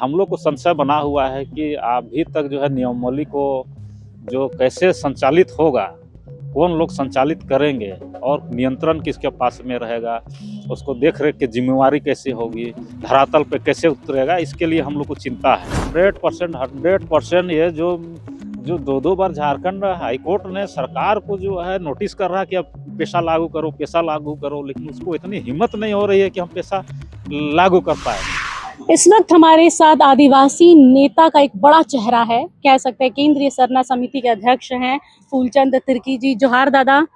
हम लोग को संशय बना हुआ है कि अभी तक जो है नियमावली को जो कैसे संचालित होगा, कौन लोग संचालित करेंगे और नियंत्रण किसके पास में रहेगा, उसको देख-रेख की ज़िम्मेवारी कैसे होगी, धरातल पे कैसे उतरेगा, इसके लिए हम लोग को चिंता है। 100% ये जो जो 2-2 बार झारखंड हाई कोर्ट ने सरकार को जो है नोटिस कर रहा है कि अब पेशा लागू करो, पेशा लागू करो, लेकिन उसको इतनी हिम्मत नहीं हो रही है कि हम पेशा लागू कर पाएँ। इस वक्त हमारे साथ आदिवासी नेता का एक बड़ा चेहरा है, कह सकते हैं केंद्रीय सरना समिति के अध्यक्ष हैं फूलचंद तिर्की जी। जोहार दादा,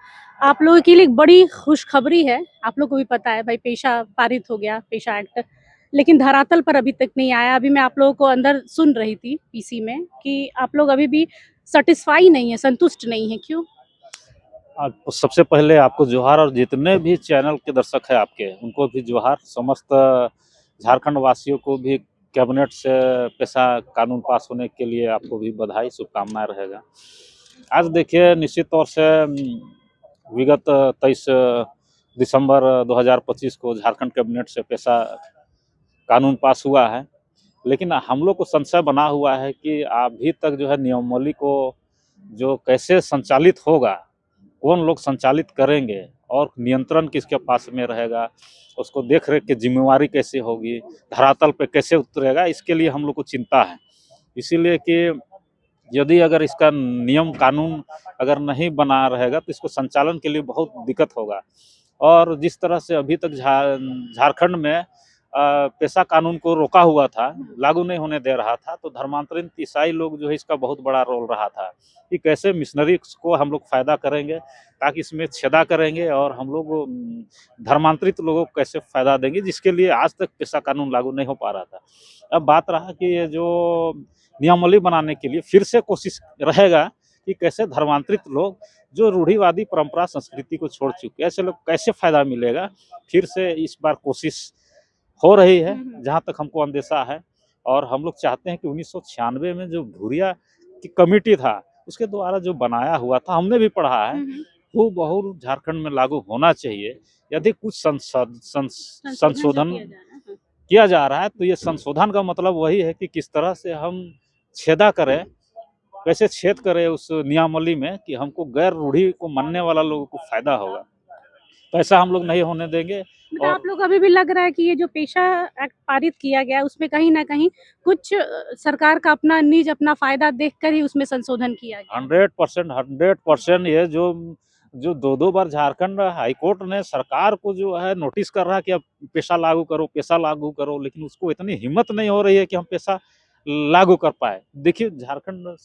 आप लोगों के लिए एक बड़ी खुशखबरी है। आप लोग को भी पता है भाई, पेशा पारित हो गया, पेशा एक्ट, लेकिन धरातल पर अभी तक नहीं आया। अभी मैं आप लोगों को अंदर सुन रही थी पीसी में कि आप लोग अभी भी सेटिस्फाई नहीं है, संतुष्ट नहीं है। क्यों? सबसे पहले आपको जोहार, और जितने भी चैनल के दर्शक हैं आपके, उनको भी जोहार। समस्त झारखंड वासियों को भी कैबिनेट से पेशा कानून पास होने के लिए आपको भी बधाई, शुभकामनाएं रहेगा। आज देखिए, निश्चित तौर से विगत 23 दिसंबर 2025 को झारखंड कैबिनेट से पेशा कानून पास हुआ है, लेकिन हम लोग को संशय बना हुआ है कि अभी तक जो है नियमावली को जो कैसे संचालित होगा, कौन लोग संचालित करेंगे और नियंत्रण किसके पास में रहेगा, उसको देख-रेख की ज़िम्मेवारी कैसे होगी, धरातल पे कैसे उतरेगा, इसके लिए हम लोग को चिंता है। इसीलिए कि यदि अगर इसका नियम कानून अगर नहीं बना रहेगा तो इसको संचालन के लिए बहुत दिक्कत होगा। और जिस तरह से अभी तक झारखंड में पेशा कानून को रोका हुआ था, लागू नहीं होने दे रहा था, तो धर्मांतरित ईसाई लोग जो है इसका बहुत बड़ा रोल रहा था कि कैसे मिशनरी को हम लोग फ़ायदा करेंगे, ताकि इसमें छेदा करेंगे और हम लोग धर्मांतरित लोगों को कैसे फ़ायदा देंगे, जिसके लिए आज तक पेशा कानून लागू नहीं हो पा रहा था। अब बात रहा कि ये जो नियमावली बनाने के लिए फिर से कोशिश रहेगा कि कैसे धर्मांतरित लोग जो रूढ़िवादी परंपरा संस्कृति को छोड़ चुके हैं, ऐसे लोग कैसे फ़ायदा मिलेगा, फिर से इस बार कोशिश हो रही है, जहाँ तक हमको अंदेशा है। और हम लोग चाहते हैं कि 1996 में जो भूरिया की कमेटी था, उसके द्वारा जो बनाया हुआ था, हमने भी पढ़ा है, हूबहू झारखंड में लागू होना चाहिए। यदि कुछ संशोधन किया जा रहा है, तो ये संशोधन का मतलब वही है कि किस तरह से हम छेदा करें, कैसे छेद करें उस नियमावली में कि हमको गैर रूढ़ी को मानने वाला लोगों को फ़ायदा होगा। तो ऐसा हम लोग नहीं होने देंगे। मतलब आप लोग अभी भी लग रहा है कि ये जो पेशा एक्ट पारित किया गया है, उसमें कहीं न कहीं कुछ सरकार का अपना निज अपना फ़ायदा देखकर ही उसमें संशोधन किया गया है। 100% ये जो जो 2-2 बार झारखंड हाई कोर्ट ने सरकार को जो है नोटिस कर रहा है कि अब पेशा लागू करो, पेशा लागू करो, लेकिन उसको इतनी हिम्मत नहीं हो रही है कि हम पेशा लागू कर पाएँ। देखिए, झारखंड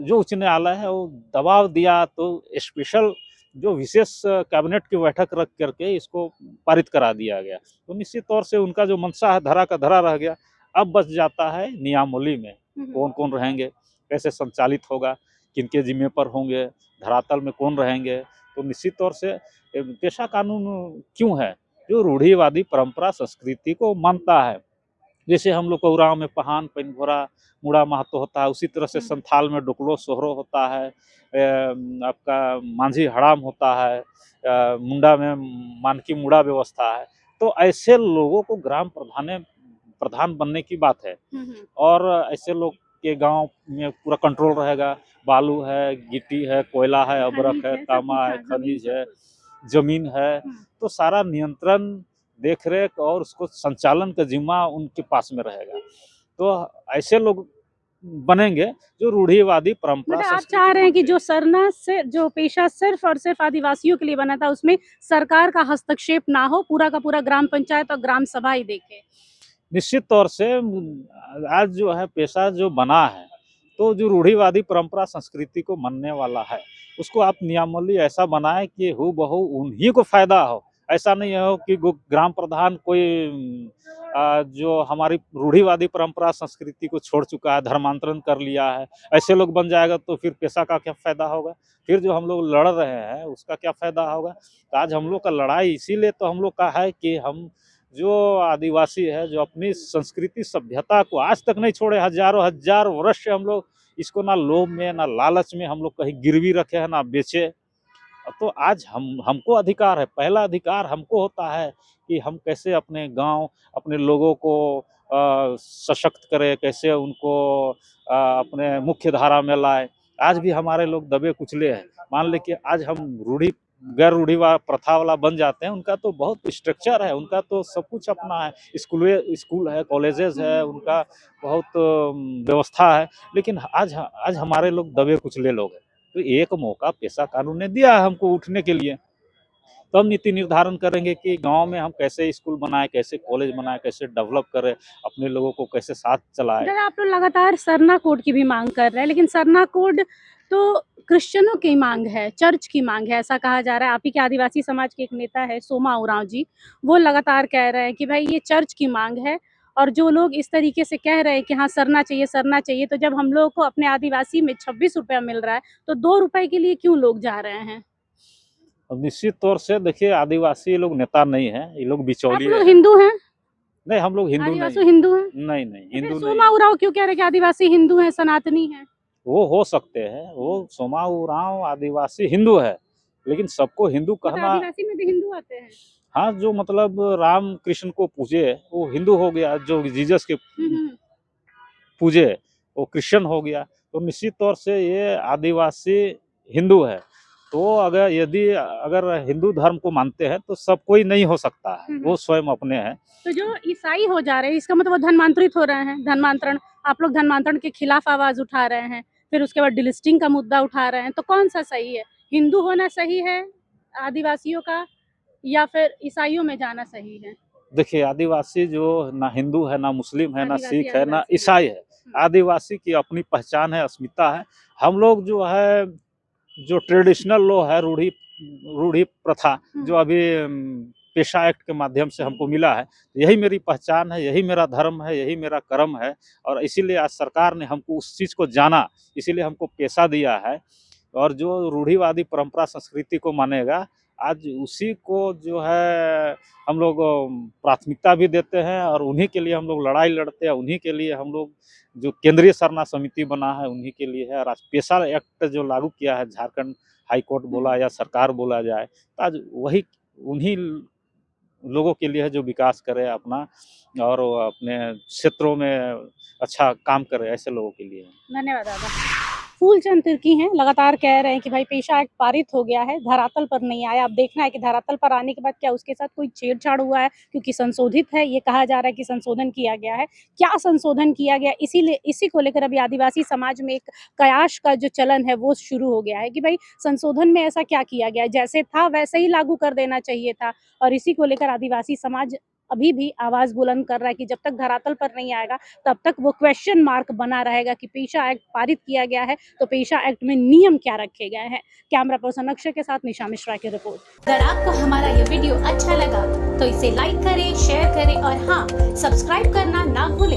जो उच्च न्यायालय है वो दबाव दिया, तो स्पेशल जो विशेष कैबिनेट की बैठक रख करके इसको पारित करा दिया गया। तो निश्चित तौर से उनका जो मंशा है धरा का धरा रह गया। अब बच जाता है नियमावली में कौन-कौन रहेंगे, कैसे संचालित होगा, किनके ज़िम्मे पर होंगे, धरातल में कौन रहेंगे। तो निश्चित तौर से पेशा कानून क्यों है? जो रूढ़िवादी परंपरा संस्कृति को मानता है। जैसे हम लोग को उरांव में पहान, पेनघोरा, मुड़ा महतो होता है, उसी तरह से संथाल में डोकलो सोहरो होता है, आपका मांझी हड़ाम होता है, मुंडा में मानकी मुड़ा व्यवस्था है। तो ऐसे लोगों को ग्राम प्रधान बनने की बात है। और ऐसे लोग के गांव में पूरा कंट्रोल रहेगा। बालू है, गिट्टी है, कोयला है, अबरक है, तांबा है, खनिज है, ज़मीन है, तो सारा नियंत्रण, देख-रेख और उसको संचालन का ज़िम्मा उनके पास में रहेगा। तो ऐसे लोग बनेंगे जो रूढ़िवादी परंपरा मतलब आप संस्कृति चाह रहे हैं कि मानते जो हैं। सरना से जो पेशा सिर्फ़ और सिर्फ़ आदिवासियों के लिए बना था, उसमें सरकार का हस्तक्षेप ना हो, पूरा का पूरा ग्राम पंचायत और ग्राम सभा ही देखे। निश्चित तौर से आज जो है पेशा जो बना है, तो जो रूढ़िवादी परंपरा संस्कृति को मानने वाला है, उसको आप नियमावली ऐसा बनाएँ कि हूबहू उन्हीं को फ़ायदा हो। ऐसा नहीं हो कि गो ग्राम प्रधान कोई जो हमारी रूढ़िवादी परंपरा संस्कृति को छोड़ चुका है, धर्मांतरण कर लिया है, ऐसे लोग बन जाएगा तो फिर पेशा का क्या फ़ायदा होगा? फिर जो हम लोग लड़ रहे हैं, उसका क्या फ़ायदा होगा? तो आज हम लोग का लड़ाई इसीलिए तो हम लोग का है कि हम जो आदिवासी है, जो अपनी संस्कृति सभ्यता को आज तक नहीं छोड़े, हज़ारों हज़ार वर्ष से हम लोग इसको ना लोभ में, ना लालच में हम लोग कहीं गिरवी रखे हैं, ना बेचे। तो आज हमको अधिकार है, पहला अधिकार हमको होता है कि हम कैसे अपने गाँव, अपने लोगों को सशक्त करे, कैसे उनको अपने मुख्य धारा में लाए। आज भी हमारे लोग दबे कुचले हैं। मान ले कि आज हम गैर रूढ़िवाद प्रथा वाला बन जाते हैं, उनका तो बहुत स्ट्रक्चर है, उनका तो सब कुछ अपना है, स्कूल है, कॉलेजेस है, उनका बहुत व्यवस्था है। लेकिन आज हमारे लोग दबे कुचले लोग हैं। तो एक मौका पेशा कानून ने दिया है हमको उठने के लिए। तो हम नीति निर्धारण करेंगे कि गांव में हम कैसे स्कूल बनाएं, कैसे कॉलेज बनाएं, कैसे डेवलप करें, अपने लोगों को कैसे साथ चलाएं। अगर आप लोग लगातार सरना कोड की भी मांग कर रहे हैं, लेकिन सरना कोड तो क्रिश्चियनों की मांग है, चर्च की मांग है, ऐसा कहा जा रहा है। आप ही के आदिवासी समाज के एक नेता है सोमा उरांव जी, वो लगातार कह रहे हैं कि भाई ये चर्च की मांग है। और जो लोग इस तरीके से कह रहे हैं कि हाँ सरना चाहिए, तो जब हम लोगों को अपने आदिवासी में 26 रुपया मिल रहा है, तो 2 रुपए के लिए क्यों लोग जा रहे हैं? अब निश्चित तौर से देखिए, आदिवासी लोग नेता नहीं है, ये लोग आप बिचौलिए लोग हैं। हिंदू हैं? नहीं, हम लोग हिंदू आदिवासी नहीं, हिंदू हैं? नहीं तो हिंदू फिर नहीं। सोमा उरांव क्यों कह रहे हैं कि आदिवासी हिंदू हैं, सनातनी हैं? वो हो सकते हैं, वो सोमा उरांव आदिवासी हिंदू है, लेकिन सबको हिंदू तो कहना। आदिवासी में भी हिंदू आते हैं। हाँ, जो मतलब राम कृष्ण को पूजे वो हिंदू हो गया, जो जीसस के हम्म। पूजे वो क्रिश्चियन हो गया। तो निश्चित तौर से ये आदिवासी हिंदू है। तो अगर हिंदू धर्म को मानते हैं तो सब कोई नहीं हो सकता है, वो स्वयं अपने हैं। तो जो ईसाई हो जा रहे हैं, इसका मतलब वो धर्मांतरित हो रहे हैं। धर्मांतरण, आप लोग धर्मांतरण के खिलाफ आवाज उठा रहे हैं, फिर उसके बाद डिलिस्टिंग का मुद्दा उठा रहे हैं। तो कौन सा सही है? हिंदू होना सही है आदिवासियों का, या फिर ईसाइयों में जाना सही है? देखिए, आदिवासी जो ना हिंदू है, ना मुस्लिम है, ना आदिवासी सिख है, ना आदिवासी है। ईसाई है। आदिवासी की अपनी पहचान है, अस्मिता है। हम लोग जो है, जो ट्रेडिशनल लॉ है, रूढ़ी प्रथा, जो अभी पेशा एक्ट के माध्यम से हमको मिला है, यही मेरी पहचान है, यही मेरा धर्म है, यही मेरा कर्म है। और इसीलिए आज सरकार ने हमको उस चीज़ को जाना, इसीलिए हमको पेशा दिया है। और जो रूढ़िवादी परंपरा संस्कृति को मानेगा, आज उसी को जो है हम लोग प्राथमिकता भी देते हैं, और उन्हीं के लिए हम लोग लड़ाई लड़ते हैं। उन्हीं के लिए हम लोग, जो केंद्रीय सरना समिति बना है, उन्हीं के लिए है। और आज पेशा एक्ट जो लागू किया है, झारखंड हाई कोर्ट बोला या सरकार बोला जाए, तो आज वही उन्हीं लोगों के लिए है जो विकास करे अपना, और वो अपने क्षेत्रों में अच्छा काम करे, ऐसे लोगों के लिए है। धन्यवाद दादा। फूलचंद तिर्की हैं, लगातार कह रहे हैं कि भाई पेशा एक्ट पारित हो गया है, धरातल पर नहीं आया। अब देखना है कि धरातल पर आने के बाद क्या उसके साथ कोई छेड़छाड़ हुआ है, क्योंकि संशोधित है। ये कहा जा रहा है कि संशोधन किया गया है। क्या संशोधन किया गया, इसी को लेकर अभी आदिवासी समाज में एक कयास का जो चलन है वो शुरू हो गया है कि भाई संशोधन में ऐसा क्या किया गया, जैसे था वैसे ही लागू कर देना चाहिए था। और इसी को लेकर आदिवासी समाज अभी भी आवाज बुलंद कर रहा है कि जब तक धरातल पर नहीं आएगा, तब तक वो क्वेश्चन मार्क बना रहेगा कि पेशा एक्ट पारित किया गया है, तो पेशा एक्ट में नियम क्या रखे गए हैं। कैमरा पर्सन अक्षय के साथ निशा मिश्रा की रिपोर्ट। अगर आपको हमारा ये वीडियो अच्छा लगा तो इसे लाइक करें, शेयर करें और हाँ, सब्सक्राइब करना ना भूलें।